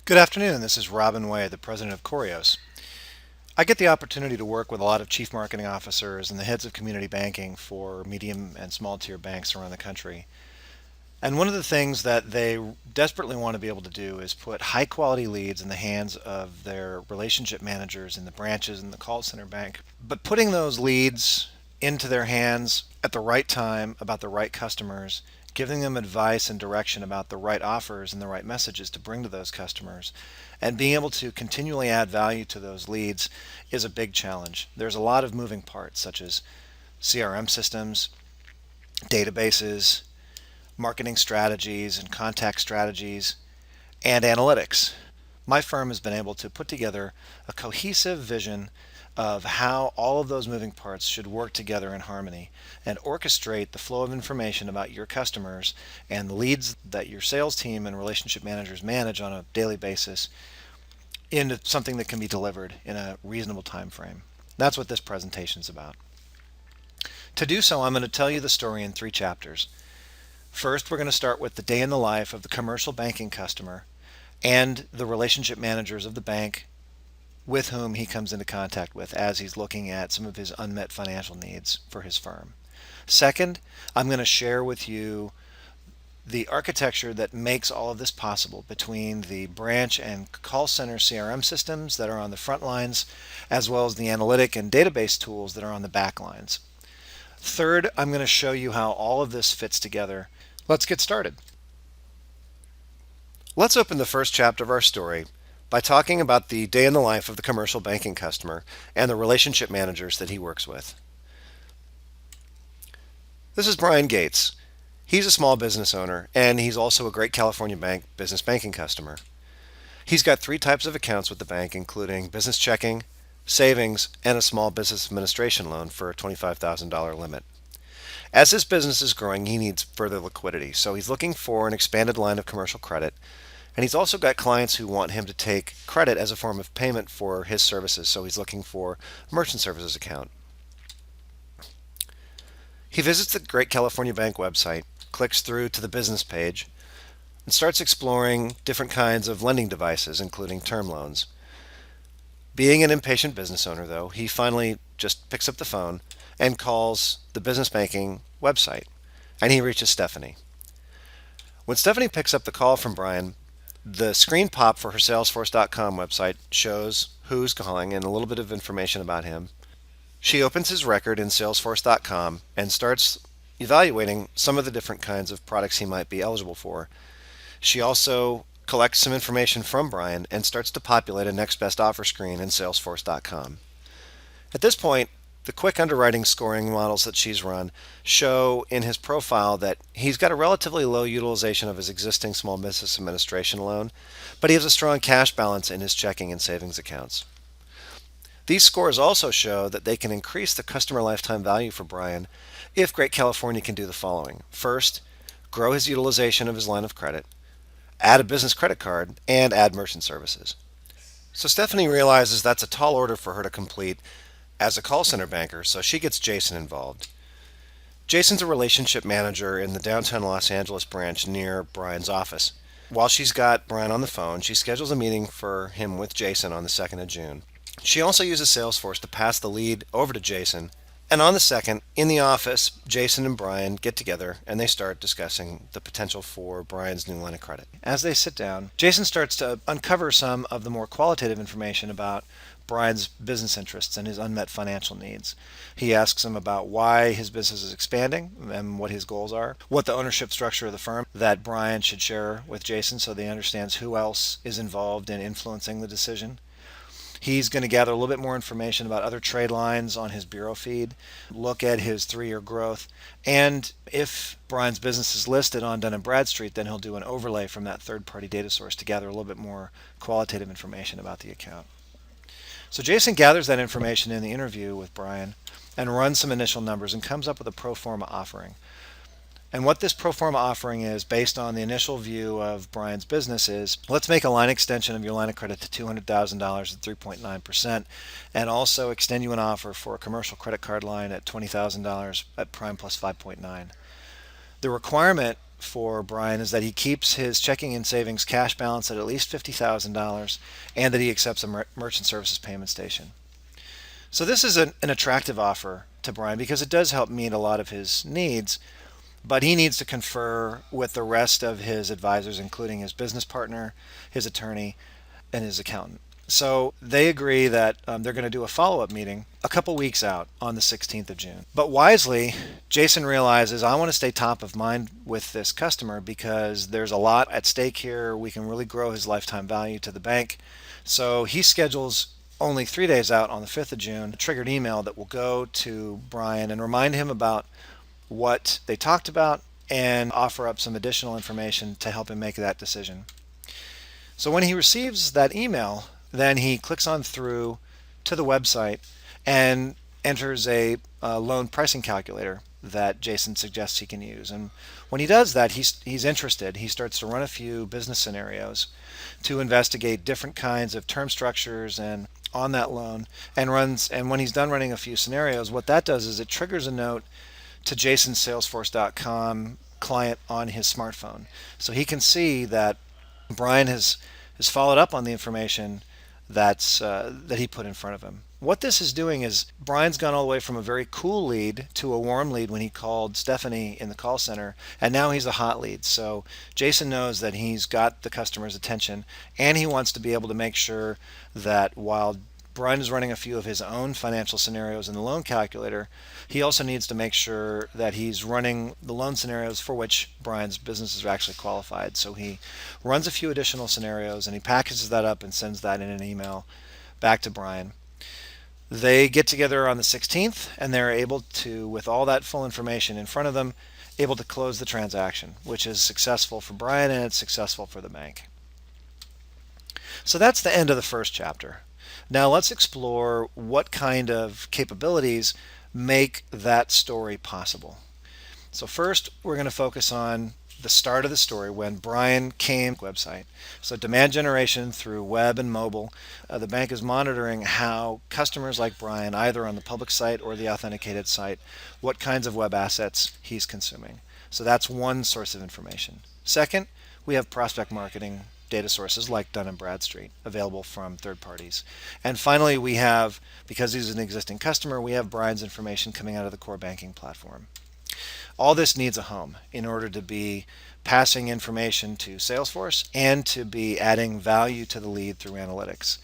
Good afternoon. This is Robin Way, the president of Corios. I get the opportunity to work with a lot of chief marketing officers and the heads of community banking for medium and small tier banks around the country. And one of the things that they desperately want to be able to do is put high quality leads in the hands of their relationship managers in the branches and the call center bank. But putting those leads into their hands at the right time about the right customers, giving them advice and direction about the right offers and the right messages to bring to those customers, and being able to continually add value to those leads is a big challenge. There's a lot of moving parts, such as CRM systems, databases, marketing strategies and contact strategies, and analytics. My firm has been able to put together a cohesive vision of how all of those moving parts should work together in harmony and orchestrate the flow of information about your customers and the leads that your sales team and relationship managers manage on a daily basis into something that can be delivered in a reasonable time frame. That's what this presentation is about. To do so, I'm going to tell you the story in 3 chapters. First, we're going to start with the day in the life of the commercial banking customer and the relationship managers of the bank with whom he comes into contact with as he's looking at some of his unmet financial needs for his firm. Second, I'm going to share with you the architecture that makes all of this possible between the branch and call center CRM systems that are on the front lines, as well as the analytic and database tools that are on the back lines. Third, I'm going to show you how all of this fits together. Let's get started. Let's open the first chapter of our story by talking about the day in the life of the commercial banking customer and the relationship managers that he works with. This is Brian Gates. He's a small business owner, and he's also a great California bank business banking customer. He's got 3 types of accounts with the bank, including business checking, savings, and a small business administration loan for a $25,000 limit. As his business is growing, he needs further liquidity, so he's looking for an expanded line of commercial credit. And he's also got clients who want him to take credit as a form of payment for his services, so he's looking for a merchant services account. He visits the Great California Bank website, clicks through to the business page, and starts exploring different kinds of lending devices, including term loans. Being an impatient business owner, though, he finally just picks up the phone and calls the business banking website, and he reaches Stephanie. When Stephanie picks up the call from Brian, the screen pop for her Salesforce.com website shows who's calling and a little bit of information about him. She opens his record in Salesforce.com and starts evaluating some of the different kinds of products he might be eligible for. She also collects some information from Brian and starts to populate a next best offer screen in Salesforce.com. At this point, the quick underwriting scoring models that she's run show in his profile that he's got a relatively low utilization of his existing small business administration loan, but he has a strong cash balance in his checking and savings accounts. These scores also show that they can increase the customer lifetime value for Brian if Great California can do the following. First, grow his utilization of his line of credit, add a business credit card, and add merchant services. So Stephanie realizes that's a tall order for her to complete as a call center banker, so she gets Jason involved. Jason's a relationship manager in the downtown Los Angeles branch near Brian's office. While she's got Brian on the phone, she schedules a meeting for him with Jason on the 2nd of June. She also uses Salesforce to pass the lead over to Jason, and on the 2nd, in the office, Jason and Brian get together and they start discussing the potential for Brian's new line of credit. As they sit down, Jason starts to uncover some of the more qualitative information about Brian's business interests and his unmet financial needs. He asks him about why his business is expanding and what his goals are, what the ownership structure of the firm that Brian should share with Jason so they understands who else is involved in influencing the decision. He's going to gather a little bit more information about other trade lines on his bureau feed, look at his 3-year growth, and if Brian's business is listed on Dun & Bradstreet, then he'll do an overlay from that third-party data source to gather a little bit more qualitative information about the account. So Jason gathers that information in the interview with Brian and runs some initial numbers and comes up with a pro forma offering. And what this pro forma offering is, based on the initial view of Brian's business, is let's make a line extension of your line of credit to $200,000 at 3.9%, and also extend you an offer for a commercial credit card line at $20,000 at prime plus 5.9. The requirement for Brian is that he keeps his checking and savings cash balance at least $50,000 and that he accepts a merchant services payment station. So this is an attractive offer to Brian because it does help meet a lot of his needs, but he needs to confer with the rest of his advisors, including his business partner, his attorney, and his accountant. So they agree that they're going to do a follow-up meeting a couple weeks out on the 16th of June. But wisely, Jason realizes, I want to stay top of mind with this customer because there's a lot at stake here. We can really grow his lifetime value to the bank. So he schedules only 3 days out on the 5th of June, a triggered email that will go to Brian and remind him about what they talked about and offer up some additional information to help him make that decision. So when he receives that email, then he clicks on through to the website and enters a loan pricing calculator that Jason suggests he can use. And when he does that, he's interested. He starts to run a few business scenarios to investigate different kinds of term structures and on that loan, and when he's done running a few scenarios, what that does is it triggers a note to Jason's Salesforce.com client on his smartphone. So he can see that Brian has followed up on the information that he put in front of him. What this is doing is Brian's gone all the way from a very cool lead to a warm lead when he called Stephanie in the call center, and now he's a hot lead. So Jason knows that he's got the customer's attention, and he wants to be able to make sure that while Brian is running a few of his own financial scenarios in the loan calculator, he also needs to make sure that he's running the loan scenarios for which Brian's business is actually qualified. So he runs a few additional scenarios and he packages that up and sends that in an email back to Brian. They get together on the 16th and they're able to, with all that full information in front of them, able to close the transaction, which is successful for Brian and it's successful for the bank. So that's the end of the first chapter. Now let's explore what kind of capabilities make that story possible. So first, we're going to focus on the start of the story when Brian came to the website. So demand generation through web and mobile. The bank is monitoring how customers like Brian, either on the public site or the authenticated site, what kinds of web assets he's consuming. So that's one source of information. Second, we have prospect marketing data sources like Dun & Bradstreet available from third parties. And finally, we have, because he's an existing customer, we have Brian's information coming out of the core banking platform. All this needs a home in order to be passing information to Salesforce and to be adding value to the lead through analytics.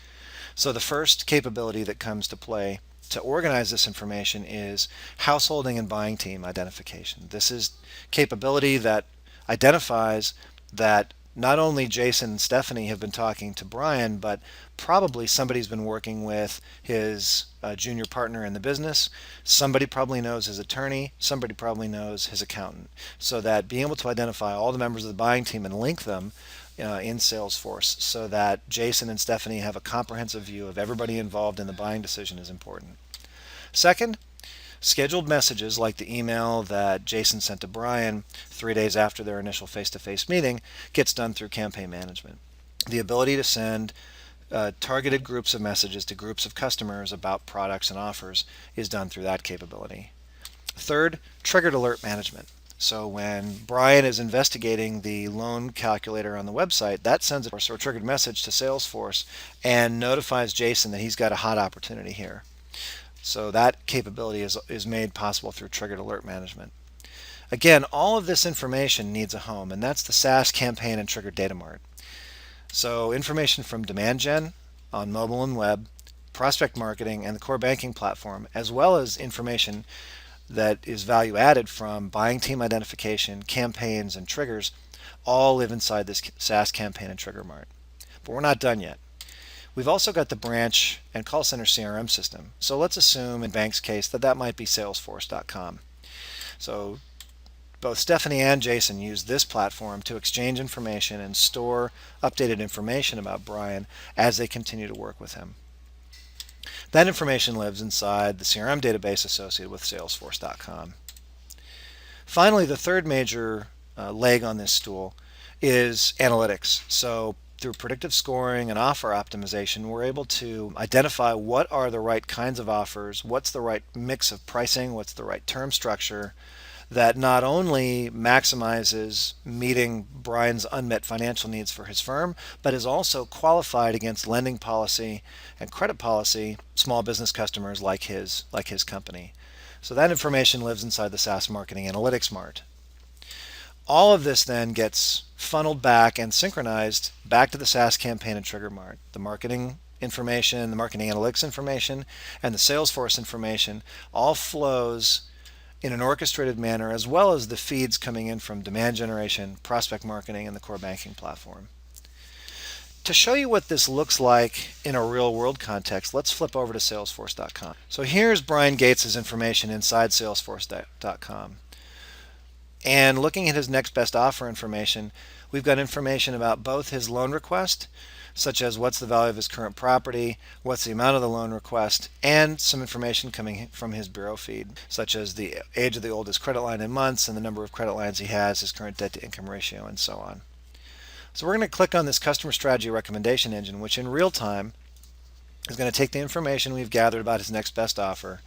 So the first capability that comes to play to organize this information is householding and buying team identification. This is capability that identifies that not only Jason and Stephanie have been talking to Brian, but probably somebody's been working with his junior partner in the business. Somebody probably knows his attorney. Somebody probably knows his accountant. So that being able to identify all the members of the buying team and link them in Salesforce so that Jason and Stephanie have a comprehensive view of everybody involved in the buying decision is important. Second, scheduled messages like the email that Jason sent to Brian 3 days after their initial face-to-face meeting gets done through campaign management. The ability to send targeted groups of messages to groups of customers about products and offers is done through that capability. Third, triggered alert management. So when Brian is investigating the loan calculator on the website, that sends a triggered message to Salesforce and notifies Jason that he's got a hot opportunity here. So that capability is made possible through triggered alert management. Again, all of this information needs a home, and that's the SaaS campaign and triggered data mart. So information from demand gen on mobile and web, prospect marketing, and the core banking platform, as well as information that is value added from buying team identification, campaigns, and triggers, all live inside this SaaS campaign and trigger mart. But we're not done yet. We've also got the branch and call center CRM system. So let's assume in bank's case that might be Salesforce.com. So both Stephanie and Jason use this platform to exchange information and store updated information about Brian as they continue to work with him. That information lives inside the CRM database associated with Salesforce.com. Finally, the third major leg on this stool is analytics. So through predictive scoring and offer optimization, we're able to identify what are the right kinds of offers, what's the right mix of pricing, what's the right term structure that not only maximizes meeting Brian's unmet financial needs for his firm, but is also qualified against lending policy and credit policy small business customers like his company. So that information lives inside the SaaS Marketing Analytics Mart. All of this then gets funneled back and synchronized back to the SaaS Campaign and Trigger Mart. The marketing information, the marketing analytics information, and the Salesforce information all flows in an orchestrated manner, as well as the feeds coming in from demand generation, prospect marketing, and the core banking platform. To show you what this looks like in a real world context, let's flip over to salesforce.com. So here's Brian Gates' information inside salesforce.com. And looking at his next best offer information, we've got information about both his loan request, such as what's the value of his current property, what's the amount of the loan request, and some information coming from his bureau feed, such as the age of the oldest credit line in months and the number of credit lines he has, his current debt to income ratio, and so on. So we're going to click on this customer strategy recommendation engine, which in real time is going to take the information we've gathered about his next best offer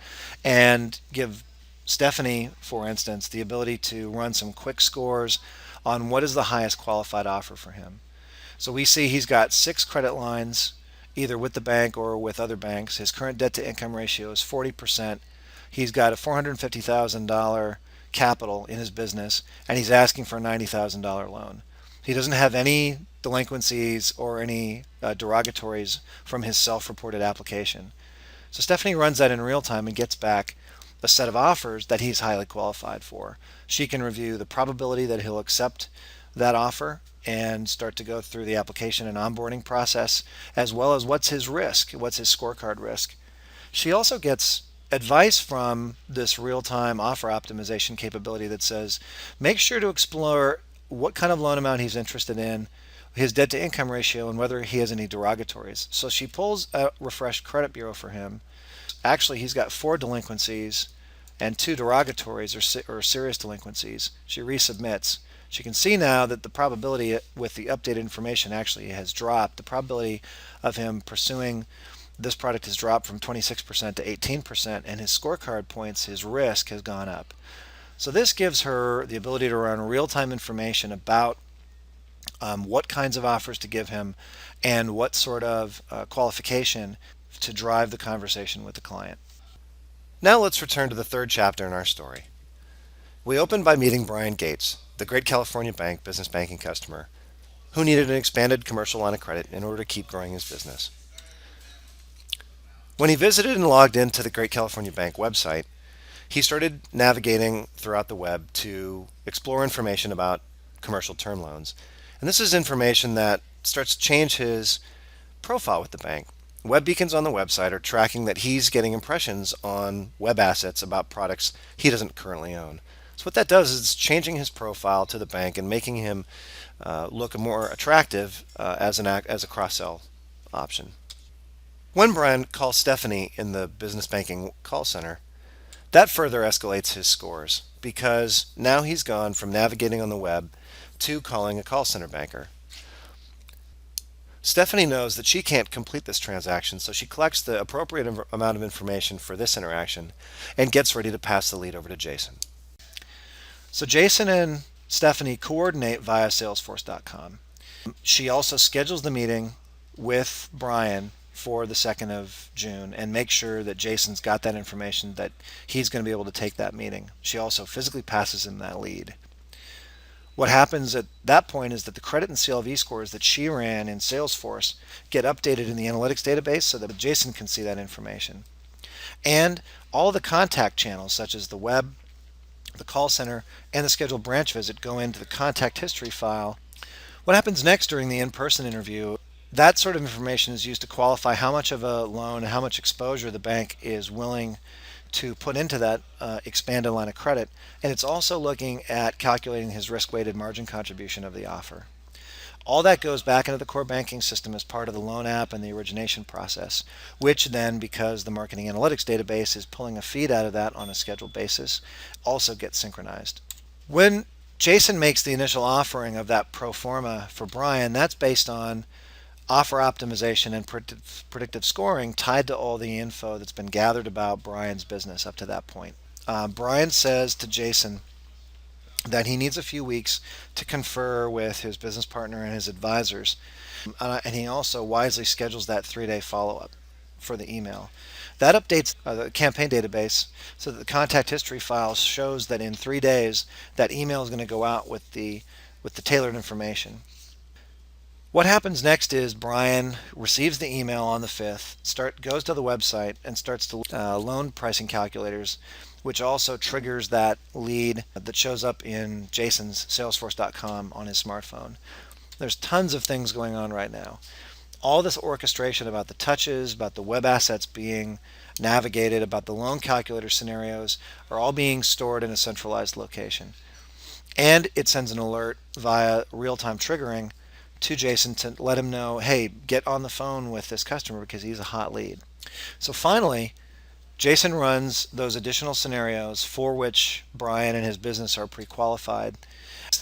and give Stephanie, for instance, the ability to run some quick scores on what is the highest qualified offer for him. So we see he's got 6 credit lines, either with the bank or with other banks. His current debt to income ratio is 40%. He's got a $450,000 capital in his business, and he's asking for a $90,000 loan. He doesn't have any delinquencies or any derogatories from his self-reported application. So Stephanie runs that in real time and gets back a set of offers that he's highly qualified for. She can review the probability that he'll accept that offer and start to go through the application and onboarding process, as well as what's his risk, what's his scorecard risk. She also gets advice from this real-time offer optimization capability that says, make sure to explore what kind of loan amount he's interested in, his debt to income ratio, and whether he has any derogatories. So she pulls a refreshed credit bureau for him. Actually, he's got 4 delinquencies and 2 derogatories or serious delinquencies. She resubmits. She can see now that the probability with the updated information actually has dropped. The probability of him pursuing this product has dropped from 26% to 18%, and his scorecard points, his risk, has gone up. So this gives her the ability to run real-time information about what kinds of offers to give him and what sort of qualification to drive the conversation with the client. Now let's return to the third chapter in our story. We opened by meeting Brian Gates, the great California bank business banking customer, who needed an expanded commercial line of credit in order to keep growing his business. When he visited and logged into the Great California Bank website, he started navigating throughout the web to explore information about commercial term loans. And this is information that starts to change his profile with the bank. Web beacons on the website are tracking that he's getting impressions on web assets about products he doesn't currently own. So what that does is it's changing his profile to the bank and making him look more attractive as a cross-sell option. When Brian calls Stephanie in the business banking call center, that further escalates his scores because now he's gone from navigating on the web to calling a call center banker. Stephanie knows that she can't complete this transaction, so she collects the appropriate amount of information for this interaction and gets ready to pass the lead over to Jason. So Jason and Stephanie coordinate via Salesforce.com. She also schedules the meeting with Brian for the 2nd of June and makes sure that Jason's got that information that he's going to be able to take that meeting. She also physically passes him that lead. What happens at that point is that the credit and CLV scores that she ran in Salesforce get updated in the analytics database so that Jason can see that information. And all the contact channels, such as the web, the call center, and the scheduled branch visit, go into the contact history file. What happens next during the in-person interview, that sort of information is used to qualify how much of a loan and how much exposure the bank is willing to put into that expanded line of credit. And it's also looking at calculating his risk-weighted margin contribution of the offer. All that goes back into the core banking system as part of the loan app and the origination process, which then, because the marketing analytics database is pulling a feed out of that on a scheduled basis, also gets synchronized. When Jason makes the initial offering of that pro forma for Brian, that's based on offer optimization and predictive scoring tied to all the info that's been gathered about Brian's business up to that point. Brian says to Jason, that he needs a few weeks to confer with his business partner and his advisors. And he also wisely schedules that 3 day follow up for the email. That updates the campaign database so that the contact history file shows that in 3 days that email is going to go out with the tailored information. What happens next is Brian receives the email on the 5th, goes to the website and starts to loan pricing calculators, which also triggers that lead that shows up in Jason's Salesforce.com on his smartphone. There's tons of things going on right now. All this orchestration about the touches, about the web assets being navigated, about the loan calculator scenarios are all being stored in a centralized location. And it sends an alert via real-time triggering to Jason to let him know, hey, get on the phone with this customer because he's a hot lead. So finally, Jason runs those additional scenarios for which Brian and his business are pre-qualified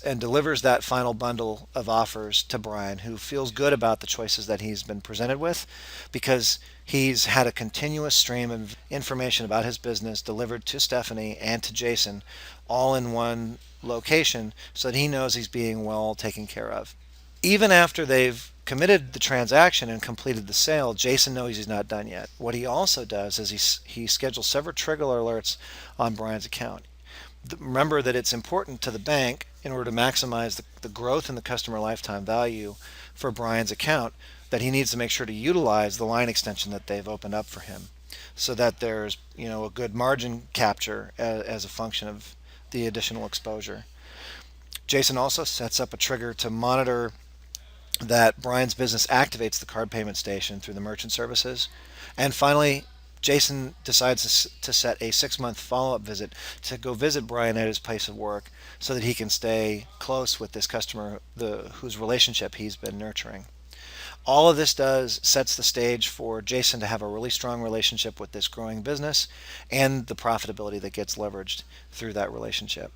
and delivers that final bundle of offers to Brian, who feels good about the choices that he's been presented with because he's had a continuous stream of information about his business delivered to Stephanie and to Jason all in one location so that he knows he's being well taken care of. Even after they've committed the transaction and completed the sale, Jason knows he's not done yet. What he also does is he schedules several trigger alerts on Brian's account. Remember that it's important to the bank in order to maximize the growth in the customer lifetime value for Brian's account that he needs to make sure to utilize the line extension that they've opened up for him so that there's a good margin capture as a function of the additional exposure. Jason also sets up a trigger to monitor that Brian's business activates the card payment station through the merchant services. And finally, Jason decides to set a 6-month follow-up visit to go visit Brian at his place of work so that he can stay close with this customer whose relationship he's been nurturing. All of this sets the stage for Jason to have a really strong relationship with this growing business and the profitability that gets leveraged through that relationship.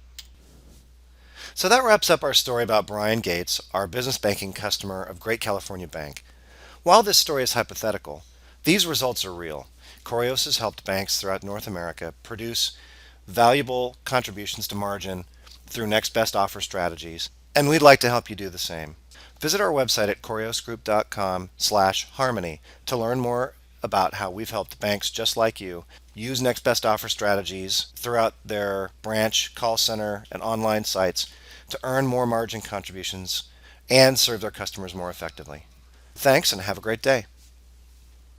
So that wraps up our story about Brian Gates, our business banking customer of Great California Bank. While this story is hypothetical, these results are real. Corios has helped banks throughout North America produce valuable contributions to margin through next best offer strategies, and we'd like to help you do the same. Visit our website at coriosgroup.com/harmony to learn more about how we've helped banks just like you use next best offer strategies throughout their branch, call center, and online sites to earn more margin contributions and serve their customers more effectively. Thanks and have a great day.